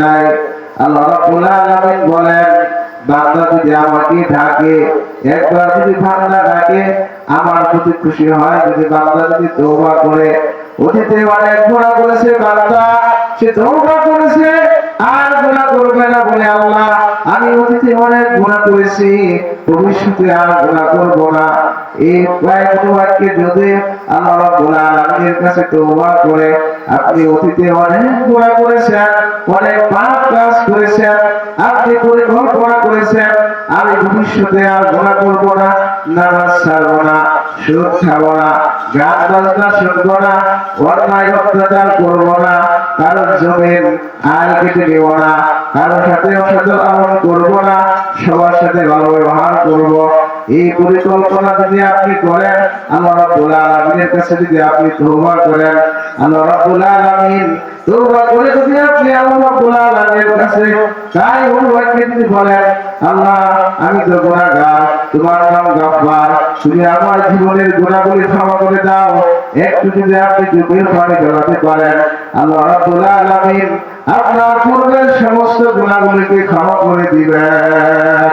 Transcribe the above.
নাই। আল্লাহ রাব্বুল আলামিন বলেন, বান্দা যদি আমাকে ডাকে, একবার যদি বান্দা ডাকে আমার প্রতি খুশি হয়, যদি বান্দা যদি তওবা করে, অতীতে অনেক গুনাহ করেছে বান্দা, সে তওবা করেছে আর গুনাহ করবে না বলে আল্লাহ আমি অতীতে অনেক গুনাহ করেছি, ভবিষ্যতে আর গুনাহ করব না, এই বাক্যে যদি আল্লাহ রাব্বুল আলামিনের কাছে তওবা করে, আপনি অতীতে অনেক গুনাহ করেছেন, অনেক পাপ কাজ করেছেন, আপনি পরিকল্পনা করেছেন আমি ভবিষ্যতে আর গুনাহ করব না, নামাজ ছাড়ব না, সুদ খাব না, গান বাজনা শুনব না, অন্যায় অত্যাচার করব না, কারোর জমিন আয় কেটে নেব না, কারোর সাথে অসদাচরণ করব না, সবার সাথে ভালো ব্যবহার করব, এই পরিকল্পনা যদি আপনি করেন, আল্লাহ রাব্বুল আলামিনের কাছে যদি আপনি তওবা করেন, আল্লাহ রাব্বুল আলামিন তওবা করে যদি আপনি আল্লাহ রাব্বুল আলামিনের কাছে তাই অনুবাদকে যদি বলেন, আল্লাহ আমি তো গুনাহগার, তোমার নাম গফফার, তুমি আমার জীবনের গুনাহগুলি ক্ষমা করে দাও, একটু যদি আপনি চোখের পানি ফেলাতে পারেন, আল্লাহ রাব্বুল আলামিন আপনার পূর্বের সমস্ত গুনাহগুলিকে ক্ষমা করে দিবেন।